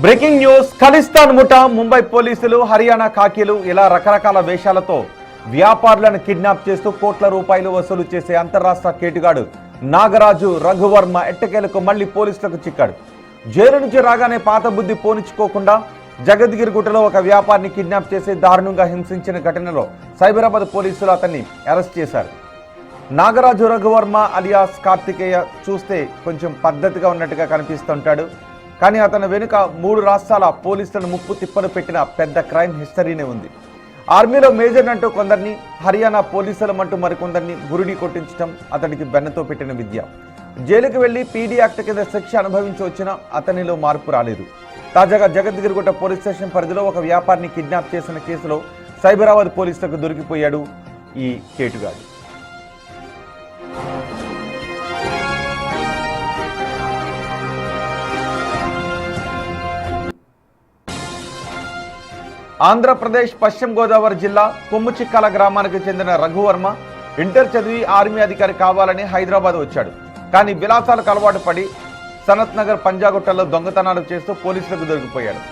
Breaking news. Khalistan ముఠా, ముంబై పోలీసులు, హర్యానా ఖాకీలు ఇలా రకరకాల వేషాలతో వ్యాపారులను కిడ్నాప్ చేస్తూ కోట్ల రూపాయలు వసూలు చేసే అంతర్రాష్ట్ర కేటుగాడు నాగరాజు రఘువర్మ ఎట్టకేలకు మళ్లీ పోలీసులకు చిక్కాడు. జైలు నుంచి రాగానే పాత బుద్ధి పోనిచ్చుకోకుండా జగద్గిరిగుట్టలో ఒక వ్యాపారిని కిడ్నాప్ చేసి దారుణంగా హింసించిన ఘటనలో సైబరాబాద్ పోలీసులు అతన్ని అరెస్ట్ చేశారు. నాగరాజు రఘువర్మ అలియాస్ కార్తికేయ చూస్తే కొంచెం పద్ధతిగా ఉన్నట్టుగా కనిపిస్తుంటాడు. కానీ అతని వెనుక 3 రాష్ట్రాల పోలీసులను ముప్పు తిప్పలు పెట్టిన పెద్ద క్రైమ్ హిస్టరీనే ఉంది. ఆర్మీలో మేజర్ అంటూ కొందరిని, హర్యానా పోలీసులమంటూ మరికొందరిని గురిడి కొట్టించడం అతడికి బెన్నతో పెట్టిన విద్య. జైలుకు వెళ్లి పీడీ యాక్ట్ కింద శిక్ష అనుభవించి వచ్చినా అతనిలో మార్పు రాలేదు. తాజాగా జగద్గిరిగుట్ట పోలీస్ స్టేషన్ పరిధిలో ఒక వ్యాపారిని కిడ్నాప్ చేసిన కేసులో సైబరాబాద్ పోలీసులకు దొరికిపోయాడు ఈ కేటుగాడు. ఆంధ్రప్రదేశ్ పశ్చిమ గోదావరి జిల్లా కొమ్ముచిక్కాల గ్రామానికి చెందిన రఘువర్మ ఇంటర్ చదివి ఆర్మీ అధికారి కావాలని హైదరాబాద్ వచ్చాడు. కానీ విలాసాలకు అలవాటు పడి సనత్ నగర్ పంజాగుట్టలో దొంగతనాలు చేస్తూ పోలీసులకు దొరికిపోయాడు.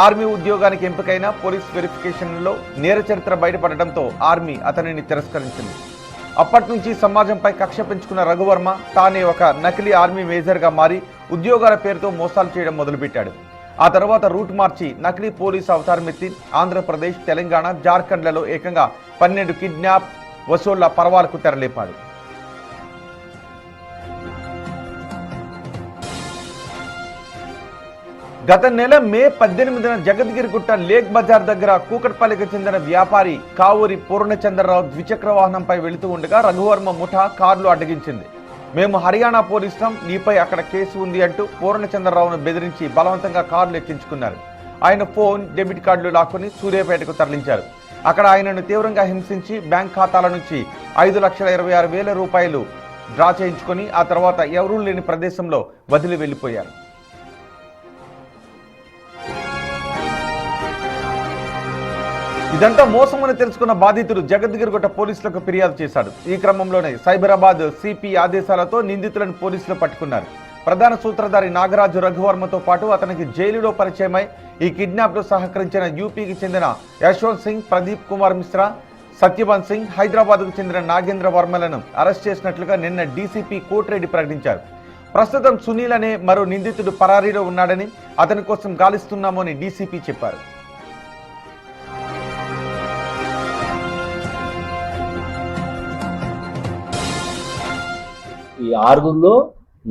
ఆర్మీ ఉద్యోగానికి ఎంపికైన పోలీస్ వెరిఫికేషన్లో నేర చరిత్ర బయటపడడంతో ఆర్మీ అతనిని తిరస్కరించింది. అప్పటి నుంచి సమాజంపై కక్ష పెంచుకున్న రఘువర్మ తానే ఒక నకిలీ ఆర్మీ మేజర్గా మారి ఉద్యోగాల పేరుతో మోసాలు చేయడం మొదలుపెట్టాడు. ఆ తర్వాత రూట్ మార్చి నకిలీ పోలీసు అవతారమెత్తి ఆంధ్రప్రదేశ్, తెలంగాణ, జార్ఖండ్లలో ఏకంగా 12 కిడ్నాప్ వసూళ్ల పర్వాలకు తెరలేపాడు. గత నెల మే 18న జగద్గిరిగుట్ట లేక్ బజార్ దగ్గర కూకట్పల్లికి చెందిన వ్యాపారి కావూరి పూర్ణచంద్రరావు ద్విచక్ర వాహనంపై వెళుతూ ఉండగా రఘువర్మ ముఠా కార్లు అడ్డగించింది. మేము హర్యానా పోలీసులం, నీపై అక్కడ కేసు ఉంది అంటూ పూర్ణచంద్రరావును బెదిరించి బలవంతంగా కార్లు ఎక్కించుకున్నారు. ఆయన ఫోన్, డెబిట్ కార్డులు లాక్కుని సూర్యాపేటకు తరలించారు. అక్కడ ఆయనను తీవ్రంగా హింసించి బ్యాంక్ ఖాతాల నుంచి 5,26,000 రూపాయలు డ్రా చేయించుకొని ఆ తర్వాత ఎవరూ లేని ప్రదేశంలో వదిలి వెళ్లిపోయారు. ఇదంతా మోసమని తెలుసుకున్న బాధితుడు జగద్గిరిగుట్ట పోలీసులకు ఫిర్యాదు చేశాడు. ఈ క్రమంలోనే సైబరాబాద్ సిపి ఆదేశాలతో నిందితులను పోలీసులు పట్టుకున్నారు. ప్రధాన సూత్రధారి నాగరాజు రఘువర్మతో పాటు అతనికి జైలులో పరిచయమై ఈ కిడ్నాప్లో సహకరించిన యూపీకి చెందిన యశ్వంత్ సింగ్, ప్రదీప్ కుమార్ మిశ్రా, సత్యవన్ సింగ్, హైదరాబాద్కు చెందిన నాగేంద్ర వర్మలను అరెస్ట్ చేసినట్లుగా నిన్న డీసీపీ కోటిరెడ్డి ప్రకటించారు. ప్రస్తుతం సునీల్ అనే మరో నిందితుడు పరారీలో ఉన్నాడని, అతని కోసం గాలిస్తున్నామని డీసీపీ చెప్పారు. ఈ 6గురిలో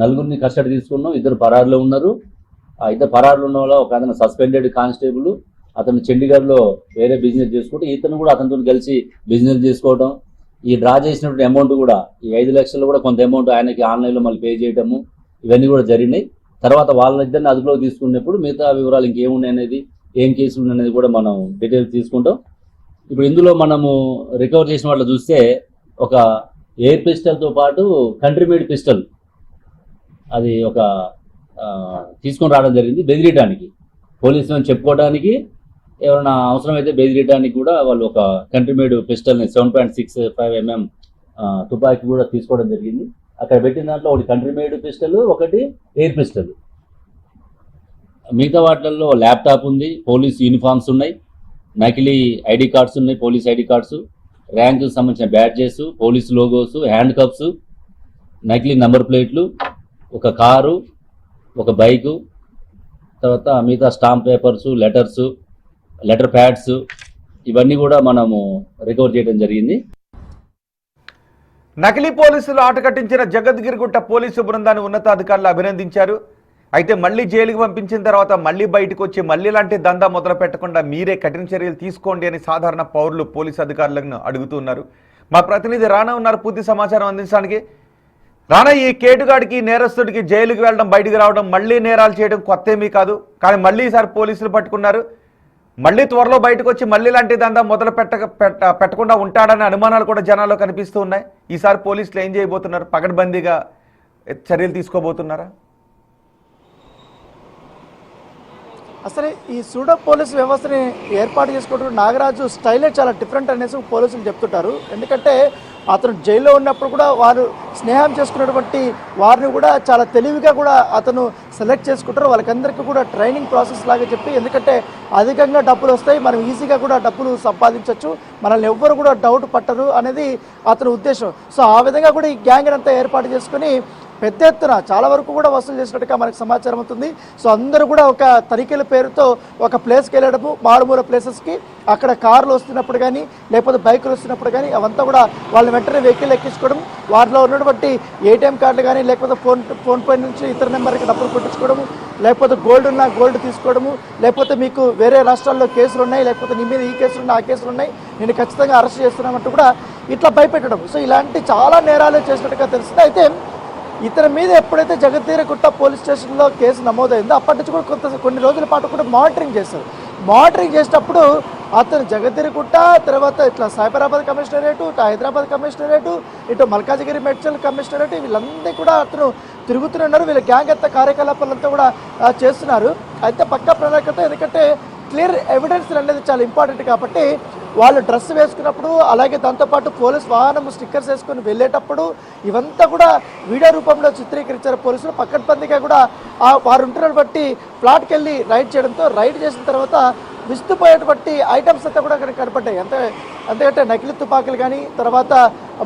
4గురిని కస్టడీ తీసుకున్నాం. 2 పరారులో ఉన్నారు. ఆ 2 పరారులు ఉన్న వాళ్ళ ఒక అతను సస్పెండెడ్ కానిస్టేబుల్, అతను చండీగఢ్లో వేరే బిజినెస్ చేసుకుంటే ఇతను కూడా అతనితో కలిసి బిజినెస్ చేసుకోవడం, ఈ డ్రా చేసినటువంటి అమౌంట్ కూడా ఈ 5 లక్షలు కూడా కొంత అమౌంట్ ఆయనకి ఆన్లైన్లో మళ్ళీ పే చేయడము, ఇవన్నీ కూడా జరిగినాయి. తర్వాత వాళ్ళిద్దరిని అదుపులోకి తీసుకున్నప్పుడు మిగతా వివరాలు ఇంకేమున్నాయి అనేది, ఏం కేసులు ఉన్నాయి కూడా మనం డీటెయిల్స్ తీసుకుంటాం. ఇప్పుడు ఇందులో మనము రికవర్ చేసిన వాళ్ళు చూస్తే ఒక ఎయిర్ పిస్టల్తో పాటు కంట్రీ మేడ్ పిస్టల్ అది ఒక తీసుకొని రావడం జరిగింది. బెదిరియడానికి, పోలీసులను చెప్పుకోవడానికి, ఎవరైనా అవసరమైతే బెదిరియడానికి కూడా వాళ్ళు ఒక కంట్రీ మేడ్ పిస్టల్ని 7.65 mm తుపాకీ కూడా తీసుకోవడం జరిగింది. అక్కడ పెట్టిన దాంట్లో ఒకటి కంట్రీ మేడ్ పిస్టల్, ఒకటి ఎయిర్ పిస్టల్. మిగతా వాటిల్లో ల్యాప్టాప్ ఉంది, పోలీస్ యూనిఫామ్స్ ఉన్నాయి, నకిలీ ఐడి కార్డ్స్ ఉన్నాయి, పోలీస్ ఐడి కార్డ్స్, ర్యాంకు సంబంధించిన badges, police logos, hand cups, నకిలీ నంబర్ ప్లేట్లు, ఒక కారు, ఒక బైకు, తర్వాత మిగతా స్టాంప్ పేపర్స్, లెటర్ ప్యాడ్స్, ఇవన్నీ కూడా మనము రికవర్ చేయడం జరిగింది. నకిలీ పోలీసులు ఆట కట్టించిన జగద్గిరిగుట్ట పోలీసు బృందాన్ని ఉన్నతాధికారులు అభినందించారు. అయితే మళ్ళీ జైలుకి పంపించిన తర్వాత మళ్ళీ బయటకు వచ్చి మళ్ళీ లాంటి దందా మొదలు పెట్టకుండా మీరే కఠిన చర్యలు తీసుకోండి అని సాధారణ పౌరులు పోలీసు అధికారులను అడుగుతున్నారు. మా ప్రతినిధి రానా ఉన్నారు పూర్తి సమాచారం అందించడానికి. రానా, ఈ కేటుగాడికి, నేరస్తుడికి జైలుకి వెళ్ళడం, బయటకు రావడం, మళ్ళీ నేరాలు చేయడం కొత్త ఏమీ కాదు. కానీ మళ్ళీ ఈసారి పోలీసులు పట్టుకున్నారు. మళ్ళీ త్వరలో బయటకు వచ్చి మళ్ళీ లాంటి దందా మొదలు పెట్టకుండా ఉంటాడనే అనుమానాలు కూడా జనాల్లో కనిపిస్తూ ఉన్నాయి. ఈసారి పోలీసులు ఏం చేయబోతున్నారు? పకడ్బందీగా చర్యలు తీసుకోబోతున్నారా? అసలు ఈ సూడో పోలీసు వ్యవస్థని ఏర్పాటు చేసుకోవడం నాగరాజు స్టైలే చాలా డిఫరెంట్ అనేసి పోలీసులు చెప్తుంటారు. ఎందుకంటే అతను జైల్లో ఉన్నప్పుడు కూడా వారు స్నేహం చేసుకున్నటువంటి వారిని కూడా చాలా తెలివిగా కూడా అతను సెలెక్ట్ చేసుకుంటారో వాళ్ళకందరికీ కూడా ట్రైనింగ్ ప్రాసెస్ లాగా చెప్పి, ఎందుకంటే అధికంగా డబ్బులు వస్తాయి, మనం ఈజీగా కూడా డబ్బులు సంపాదించవచ్చు, మనల్ని ఎవ్వరు కూడా డౌట్ పట్టరు అనేది అతని ఉద్దేశం. సో ఆ విధంగా కూడా ఈ గ్యాంగ్ అంతా ఏర్పాటు చేసుకుని పెద్ద ఎత్తున చాలా వరకు కూడా వసూలు చేసినట్టుగా మనకు సమాచారం అవుతుంది. సో అందరూ కూడా ఒక తనిఖీల పేరుతో ఒక ప్లేస్కి వెళ్ళడము, మారుమూల ప్లేసెస్కి, అక్కడ కార్లు వస్తున్నప్పుడు కానీ లేకపోతే బైకులు వస్తున్నప్పుడు కానీ అవంతా కూడా వాళ్ళని వెంటనే వెహికల్ ఎక్కించుకోవడం, వాటిలో ఉన్నటువంటి ఏటీఎం కార్డులు కానీ లేకపోతే ఫోన్ పే నుంచి ఇతర నెంబర్కి డబ్బులు కొట్టించుకోవడము, లేకపోతే గోల్డ్ ఉన్న గోల్డ్ తీసుకోవడము, లేకపోతే మీకు వేరే రాష్ట్రాల్లో కేసులు ఉన్నాయి, లేకపోతే నీ మీద ఈ కేసులు ఉన్నాయి, ఆ కేసులు ఉన్నాయి, నేను ఖచ్చితంగా అరెస్ట్ చేస్తున్నామంటూ కూడా ఇట్లా భయపెట్టడం. సో ఇలాంటి చాలా నేరాలు చేసినట్టుగా తెలుస్తుంది. అయితే ఇతని మీద ఎప్పుడైతే జగతీరగుట్ట పోలీస్ స్టేషన్లో కేసు నమోదైందో అప్పటి నుంచి కూడా కొన్ని రోజుల పాటు కూడా మానిటరింగ్ చేశారు. మానిటరింగ్ చేసేటప్పుడు అతను జగతీరగుట్ట, తర్వాత ఇట్లా సైబరాబాద్ కమిషనరేటు, ఇటు హైదరాబాద్ కమిషనరేటు, ఇటు మల్కాజిగిరి మేడ్చల్ కమిషనరేటు, వీళ్ళందరూ కూడా అతను తిరుగుతున్నారు. వీళ్ళ గ్యాంగ్ అంతా కార్యకలాపాలంతా కూడా చేస్తున్నారు. అయితే పక్కా ప్రణాళికతో, ఎందుకంటే క్లియర్ ఎవిడెన్స్ అనేది చాలా ఇంపార్టెంట్ కాబట్టి వాళ్ళు డ్రెస్ వేసుకున్నప్పుడు, అలాగే దాంతోపాటు పోలీస్ వాహనం స్టిక్కర్స్ వేసుకొని వెళ్ళేటప్పుడు ఇవంతా కూడా వీడియో రూపంలో చిత్రీకరించారు పోలీసులు. పక్కడ్బందీగా కూడా వారు ఉంటున్న బట్టి ఫ్లాట్కి వెళ్ళి రైడ్ చేయడంతో, రైడ్ చేసిన తర్వాత విస్తుపోయేటువంటి ఐటమ్స్ అంతా కూడా అక్కడ కనపడ్డాయి. అంతకంటే నకిలీ తుపాకులు కానీ, తర్వాత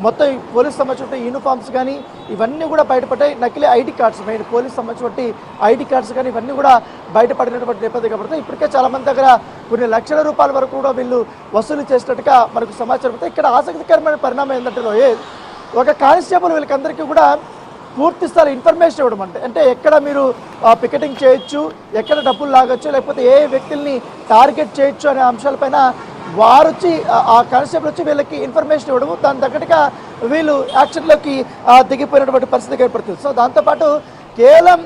మొత్తం పోలీస్ సంబంధించిన యూనిఫామ్స్ కానీ ఇవన్నీ కూడా బయటపడ్డాయి. నకిలీ ఐడి కార్డ్స్, మెయిన్ పోలీస్ సంబంధించిన ఐడి కార్డ్స్ కానీ ఇవన్నీ కూడా బయటపడినటువంటి నేపథ్యం కాబట్టి ఇప్పటికే చాలా మంది దగ్గర కొన్ని లక్షల రూపాయల వరకు కూడా వీళ్ళు వసూలు చేసినట్టుగా మనకు సమాచారం అవుతుంది. ఇక్కడ ఆసక్తికరమైన పరిణామం ఏంటంటే రోహిత్, ఒక కానిస్టేబుల్ వీళ్ళకందరికీ కూడా పూర్తి స్థాయి ఇన్ఫర్మేషన్ ఇవ్వడం, అంటే ఎక్కడ మీరు పికెటింగ్ చేయొచ్చు, ఎక్కడ డబ్బులు లాగొచ్చు, లేకపోతే ఏ వ్యక్తుల్ని టార్గెట్ చేయొచ్చు అనే అంశాలపైన వారు వచ్చి ఆ కానిస్టేబుల్ వచ్చి వీళ్ళకి ఇన్ఫర్మేషన్ ఇవ్వడము, దాని తగ్గట్టుగా వీళ్ళు యాక్షన్లోకి దిగిపోయినటువంటి పరిస్థితి ఏర్పడుతుంది. సో దాంతోపాటు కేవలం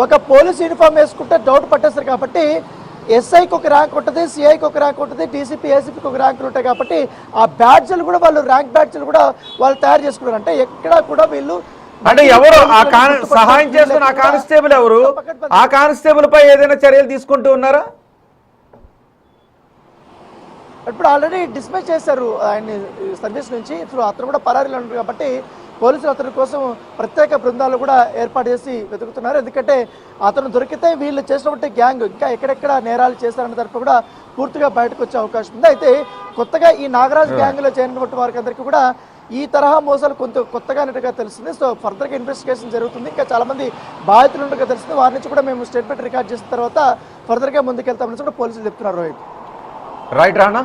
ఒక పోలీస్ యూనిఫామ్ వేసుకుంటే డౌట్ పట్టేస్తారు కాబట్టి ఎస్ఐకి ఒక ర్యాంక్ ఉంటుంది, సిఐకి ఒక ర్యాంక్ ఉంటుంది, డీసీపీ ఏసీపీకి ఒక ర్యాంకులు ఉంటాయి కాబట్టి ఆ బ్యాడ్జ్లు కూడా వాళ్ళు ర్యాంక్ బ్యాడ్జ్లు కూడా వాళ్ళు తయారు చేసుకున్నారు. అంటే ఎక్కడా కూడా వీళ్ళు అంటే ఎవరు సహాయం చేస్తున్న ఆ కానిస్టేబుల్ ఎవరు? ఆ కానిస్టేబుల్ పై ఏదైనా చర్యలు తీసుకుంటూ ఉన్నారా? ఇప్పుడు ఆల్రెడీ డిస్మిస్ చేశారు ఆయన్ని సర్వీస్ నుంచి. ఇప్పుడు అతను కూడా పరారీలో ఉన్నారు కాబట్టి పోలీసులు అతని కోసం ప్రత్యేక బృందాలు కూడా ఏర్పాటు చేసి వెతుకుతున్నారు. ఎందుకంటే అతను దొరికితే వీళ్ళు చేసినటువంటి గ్యాంగ్ ఇంకా ఎక్కడెక్కడ నేరాలు చేశారన్న తరపు కూడా పూర్తిగా బయటకు వచ్చే అవకాశం ఉంది. అయితే కొత్తగా ఈ నాగరాజ్ గ్యాంగ్లో చేరినటువంటి వారికి అందరికీ కూడా ఈ తరహా మోసాలు కొత్తగా అన్నట్టుగా తెలుస్తుంది. సో ఫర్దర్గా ఇన్వెస్టిగేషన్ జరుగుతుంది. ఇంకా చాలా మంది బాధితులు ఉన్నట్టుగా తెలుస్తుంది. వారి నుంచి కూడా మేము స్టేట్మెంట్ రికార్డ్ చేసిన తర్వాత ఫర్దర్గా ముందుకెళ్తామని కూడా పోలీసులు చెప్తున్నారు. రోహిత్, రైట్ రానా?